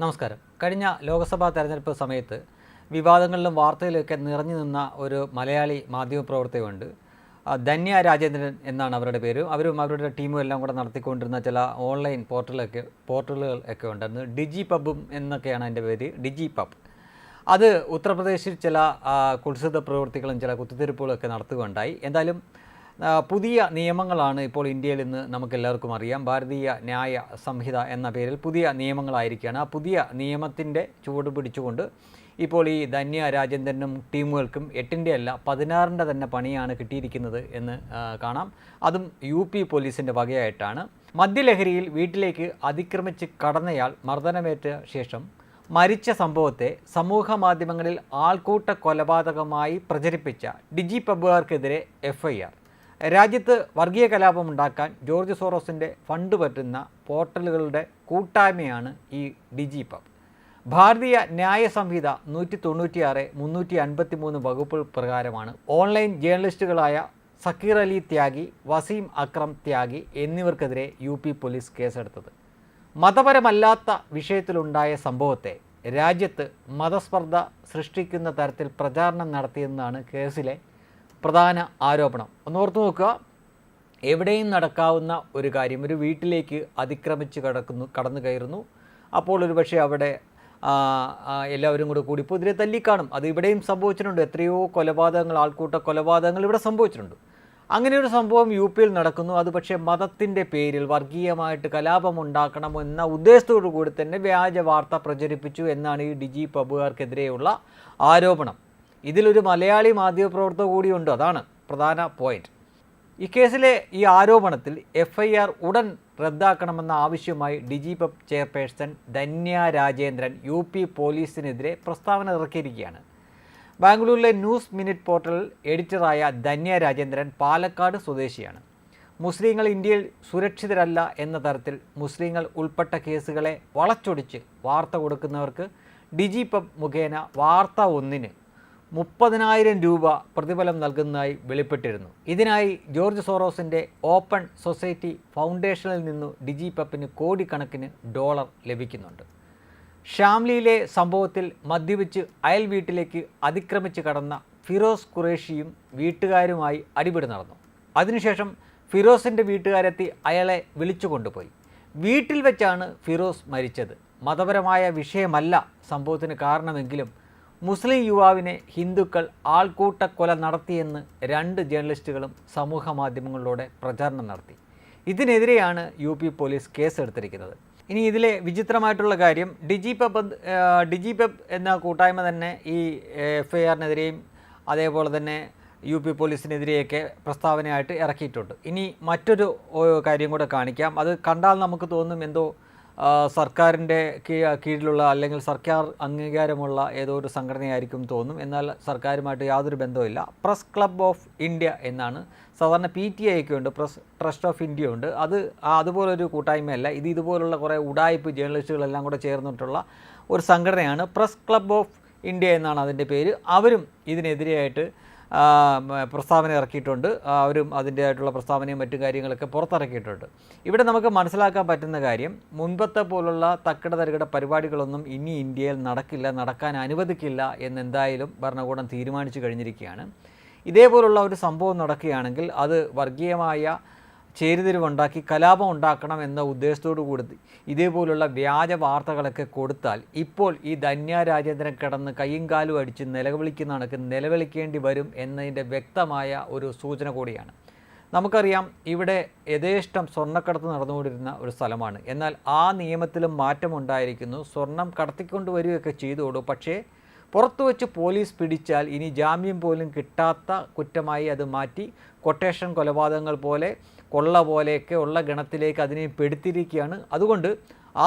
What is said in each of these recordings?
നമസ്കാരം. കഴിഞ്ഞ ലോക്സഭാ തെരഞ്ഞെടുപ്പ് സമയത്ത് വിവാദങ്ങളിലും വാർത്തയിലൊക്കെ നിറഞ്ഞു നിന്ന ഒരു മലയാളി മാധ്യമപ്രവർത്തകയുണ്ട്. ധന്യ രാജേന്ദ്രൻ എന്നാണ് അവരുടെ പേര്. അവരും അവരുടെ ടീമും എല്ലാം കൂടെ നടത്തിക്കൊണ്ടിരുന്ന ചില ഓൺലൈൻ പോർട്ടലുകൾ ഒക്കെ ഉണ്ടായിരുന്നു. ഡിജി പബ്ബും എന്നൊക്കെയാണ് അതിൻ്റെ പേര്, ഡിജി പബ്. അത് ഉത്തർപ്രദേശിൽ ചില കുത്സിത പ്രവൃത്തികളും ചില കുത്തിത്തിരിപ്പുകളൊക്കെ നടത്തുകയുണ്ടായി. എന്തായാലും പുതിയ നിയമങ്ങളാണ് ഇപ്പോൾ ഇന്ത്യയിൽ ഇന്ന് നമുക്കെല്ലാവർക്കും അറിയാം. ഭാരതീയ ന്യായ സംഹിത എന്ന പേരിൽ പുതിയ നിയമങ്ങളായിരിക്കുകയാണ്. ആ പുതിയ നിയമത്തിൻ്റെ ചുവട് പിടിച്ചുകൊണ്ട് ഇപ്പോൾ ഈ ധന്യ രാജേന്ദ്രനും ടീമുകൾക്കും 8ൻ്റെ അല്ല 16ൻ്റെ തന്നെ പണിയാണ് കിട്ടിയിരിക്കുന്നത് എന്ന് കാണാം. അതും UP പോലീസിൻ്റെ വകയായിട്ടാണ്. മദ്യലഹരിയിൽ വീട്ടിലേക്ക് അതിക്രമിച്ച് കടന്നയാൾ മർദ്ദനമേറ്റ ശേഷം മരിച്ച സംഭവത്തെ സമൂഹ മാധ്യമങ്ങളിൽ ആൾക്കൂട്ട കൊലപാതകമായി പ്രചരിപ്പിച്ച ഡിജി പബ്ബുകാർക്കെതിരെ FIR. രാജ്യത്ത് വർഗീയ കലാപമുണ്ടാക്കാൻ ജോർജ് സോറോസിൻ്റെ ഫണ്ട് പറ്റുന്ന പോർട്ടലുകളുടെ കൂട്ടായ്മയാണ് ഈ ഡിജി പബ്. ഭാരതീയ ന്യായ സംഹിത 196, 353 വകുപ്പുകൾ പ്രകാരമാണ് ഓൺലൈൻ ജേർണലിസ്റ്റുകളായ സക്കീർ അലി ത്യാഗി, വസീം അക്രം ത്യാഗി എന്നിവർക്കെതിരെ UP പോലീസ് കേസെടുത്തത്. മതപരമല്ലാത്ത വിഷയത്തിലുണ്ടായ സംഭവത്തെ രാജ്യത്ത് മതസ്പർദ്ധ സൃഷ്ടിക്കുന്ന തരത്തിൽ പ്രചാരണം നടത്തിയെന്നാണ് കേസിലെ പ്രധാന ആരോപണം. ഒന്നോർത്ത് നോക്കുക, എവിടെയും നടക്കാവുന്ന ഒരു കാര്യം. ഒരു വീട്ടിലേക്ക് അതിക്രമിച്ച് കടന്നു കയറുന്നു. അപ്പോൾ ഒരു പക്ഷേ അവിടെ എല്ലാവരും കൂടി ഇപ്പോൾ ഇതിനെ തല്ലിക്കാണും. അത് ഇവിടെയും സംഭവിച്ചിട്ടുണ്ട്. എത്രയോ കൊലപാതകങ്ങൾ, ആൾക്കൂട്ട കൊലപാതകങ്ങൾ ഇവിടെ സംഭവിച്ചിട്ടുണ്ട്. അങ്ങനെ ഒരു സംഭവം UP നടക്കുന്നു. അത് പക്ഷേ മതത്തിൻ്റെ പേരിൽ വർഗീയമായിട്ട് കലാപമുണ്ടാക്കണം എന്ന ഉദ്ദേശത്തോടു കൂടി തന്നെ വ്യാജ വാർത്ത പ്രചരിപ്പിച്ചു എന്നാണ് ഈ ഡിജി പബ്ബുകാർക്കെതിരെയുള്ള ആരോപണം. ഇതിലൊരു മലയാളി മാധ്യമപ്രവർത്തക കൂടിയുണ്ട്. അതാണ് പ്രധാന പോയിന്റ്. ഈ കേസിലെ ഈ ആരോപണത്തിൽ FIR ഉടൻ റദ്ദാക്കണമെന്ന ആവശ്യമായി DigiPub chairperson Dhanya Rajendran UP പോലീസിനെതിരെ പ്രസ്താവന ഇറക്കിയിരിക്കുകയാണ്. ബാംഗ്ലൂരിലെ ന്യൂസ് മിനിറ്റ് പോർട്ടൽ എഡിറ്ററായ ധന്യ രാജേന്ദ്രൻ പാലക്കാട് സ്വദേശിയാണ്. മുസ്ലിങ്ങൾ ഇന്ത്യയിൽ സുരക്ഷിതരല്ല എന്ന തരത്തിൽ മുസ്ലിങ്ങൾ ഉൾപ്പെട്ട കേസുകളെ വളച്ചൊടിച്ച് വാർത്ത കൊടുക്കുന്നവർക്ക് ഡിജി പബ് മുഖേന വാർത്ത ഒന്നിന് 30,000 രൂപ പ്രതിഫലം നൽകുന്നതായി വെളിപ്പെട്ടിരുന്നു. ഇതിനായി ജോർജ് സോറോസിൻ്റെ ഓപ്പൺ സൊസൈറ്റി ഫൗണ്ടേഷനിൽ നിന്നു ഡിജി പബിന് കോടിക്കണക്കിന് ഡോളർ ലഭിക്കുന്നുണ്ട്. ഷാംലിയിലെ സംഭവത്തിൽ മദ്യപിച്ച് അയൽ വീട്ടിലേക്ക് അതിക്രമിച്ച് കടന്ന ഫിറോസ് ഖുറേഷിയും വീട്ടുകാരുമായി അടിപിടി നടന്നു. അതിനുശേഷം ഫിറോസിൻ്റെ വീട്ടുകാരെത്തി അയാളെ വിളിച്ചു കൊണ്ടുപോയി. വീട്ടിൽ വെച്ചാണ് ഫിറോസ് മരിച്ചത്. മതപരമായ വിഷയമല്ല സംഭവത്തിന് കാരണമെങ്കിലും മുസ്ലിം യുവാവിനെ ഹിന്ദുക്കൾ ആൾക്കൂട്ട കൊല നടത്തിയെന്ന് 2 ജേർണലിസ്റ്റുകളും സമൂഹ മാധ്യമങ്ങളിലൂടെ പ്രചാരണം നടത്തി. ഇതിനെതിരെയാണ് UP പോലീസ് കേസെടുത്തിരിക്കുന്നത്. ഇനി ഇതിലെ വിചിത്രമായിട്ടുള്ള കാര്യം, ഡിജി പബ് എന്ന കൂട്ടായ്മ തന്നെ ഈ FIRനെതിരെയും അതേപോലെ തന്നെ UP പോലീസിനെതിരെയൊക്കെ പ്രസ്താവനയായിട്ട് ഇറക്കിയിട്ടുണ്ട്. ഇനി മറ്റൊരു കാര്യം കൂടെ കാണിക്കാം. അത് കണ്ടാൽ നമുക്ക് തോന്നും എന്തോ സർക്കാരിൻ്റെ കീഴിലുള്ള അല്ലെങ്കിൽ സർക്കാർ അംഗീകാരമുള്ള ഏതോ ഒരു സംഘടനയായിരിക്കും തോന്നും. എന്നാൽ സർക്കാരുമായിട്ട് യാതൊരു ബന്ധവുമില്ല. പ്രസ് ക്ലബ് ഓഫ് ഇന്ത്യ എന്നാണ്. സാധാരണ PTI ഒക്കെ ഉണ്ട്, പ്രസ് ട്രസ്റ്റ് ഓഫ് ഇന്ത്യ ഉണ്ട്. അതുപോലൊരു കൂട്ടായ്മയല്ല. ഇതുപോലുള്ള കുറേ ഉഡായിപ്പ് ജേർണലിസ്റ്റുകളെല്ലാം കൂടെ ചേർന്നിട്ടുള്ള ഒരു സംഘടനയാണ്. പ്രസ് ക്ലബ് ഓഫ് ഇന്ത്യ എന്നാണ് അതിൻ്റെ പേര്. അവരും ഇതിനെതിരെയായിട്ട് പ്രസ്താവന ഇറക്കിയിട്ടുണ്ട്. അവരും അതിൻ്റെതായിട്ടുള്ള പ്രസ്താവനയും മറ്റു കാര്യങ്ങളൊക്കെ പുറത്തിറക്കിയിട്ടുണ്ട്. ഇവിടെ നമുക്ക് മനസ്സിലാക്കാൻ പറ്റുന്ന കാര്യം, മുൻപത്തെ പോലുള്ള തക്കിട തരികിട പരിപാടികളൊന്നും ഇനി ഇന്ത്യയിൽ നടക്കാൻ അനുവദിക്കില്ല എന്നെന്തായാലും ഭരണകൂടം തീരുമാനിച്ചു കഴിഞ്ഞിരിക്കുകയാണ്. ഇതേപോലുള്ള ഒരു സംഭവം നടക്കുകയാണെങ്കിൽ അത് വർഗീയമായ ചേരിതിരിവുണ്ടാക്കി കലാപം ഉണ്ടാക്കണം എന്ന ഉദ്ദേശത്തോടു കൂടി ഇതേപോലുള്ള വ്യാജ വാർത്തകളൊക്കെ കൊടുത്താൽ ഇപ്പോൾ ഈ ധന്യ രാജേന്ദ്രൻ കിടന്ന് കയ്യും കാലും അടിച്ച് നിലവിളിക്കുന്ന കണക്ക് നിലവിളിക്കേണ്ടി വരും എന്നതിൻ്റെ വ്യക്തമായ ഒരു സൂചന കൂടിയാണ്. നമുക്കറിയാം, ഇവിടെ യഥേഷ്ടം സ്വർണ്ണക്കടത്ത് നടന്നുകൊണ്ടിരുന്ന ഒരു സ്ഥലമാണ്. എന്നാൽ ആ നിയമത്തിലും മാറ്റമുണ്ടായിരിക്കുന്നു. സ്വർണം കടത്തിക്കൊണ്ട് വരികയൊക്കെ ചെയ്തോളൂ. പക്ഷേ പുറത്തു വച്ച് പോലീസ് പിടിച്ചാൽ ഇനി ജാമ്യം പോലും കിട്ടാത്ത കുറ്റമായി അത് മാറ്റി കൊട്ടേഷൻ കൊലപാതകങ്ങൾ പോലെ കൊള്ള പോലെയൊക്കെ ഉള്ള ഗണത്തിലേക്ക് അതിനെ പെടുത്തിയിരിക്കുകയാണ്. അതുകൊണ്ട്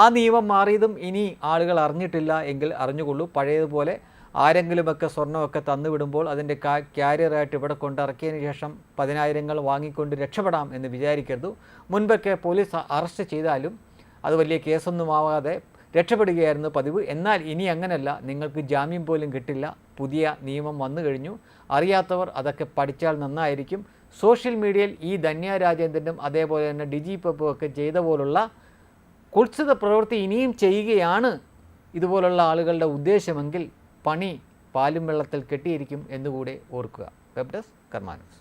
ആ നിയമം മാറിയതും ഇനി ആളുകൾ അറിഞ്ഞിട്ടില്ല എങ്കിൽ അറിഞ്ഞുകൊള്ളൂ. പഴയതുപോലെ ആരെങ്കിലുമൊക്കെ സ്വർണ്ണമൊക്കെ തന്നുവിടുമ്പോൾ അതിൻ്റെ ക്യാരിയറായിട്ട് ഇവിടെ കൊണ്ടിറക്കിയതിന് ശേഷം 10,000 വാങ്ങിക്കൊണ്ട് രക്ഷപ്പെടാം എന്ന് വിചാരിക്കരുത്. മുൻപൊക്കെ പോലീസ് അറസ്റ്റ് ചെയ്താലും അത് വലിയ കേസൊന്നും ആവാതെ രക്ഷപ്പെടുകയായിരുന്നു പതിവ്. എന്നാൽ ഇനി അങ്ങനെയല്ല, നിങ്ങൾക്ക് ജാമ്യം പോലും കിട്ടില്ല. പുതിയ നിയമം വന്നു കഴിഞ്ഞു. അറിയാത്തവർ അതൊക്കെ പഠിച്ചാൽ നന്നായിരിക്കും. സോഷ്യൽ മീഡിയയിൽ ഈ ധന്യ രാജേന്ദ്രനും അതേപോലെ തന്നെ ഡിജി പബ്ബും ഒക്കെ ചെയ്ത പോലുള്ള കുത്സിത പ്രവൃത്തി ഇനിയും ചെയ്യുകയാണ് ഇതുപോലുള്ള ആളുകളുടെ ഉദ്ദേശമെങ്കിൽ പണി പാലും വെള്ളത്തിൽ കെട്ടിയിരിക്കും എന്നുകൂടെ ഓർക്കുക. വെബ് ഡെസ്ക് കർമ്മ ന്യൂസ്.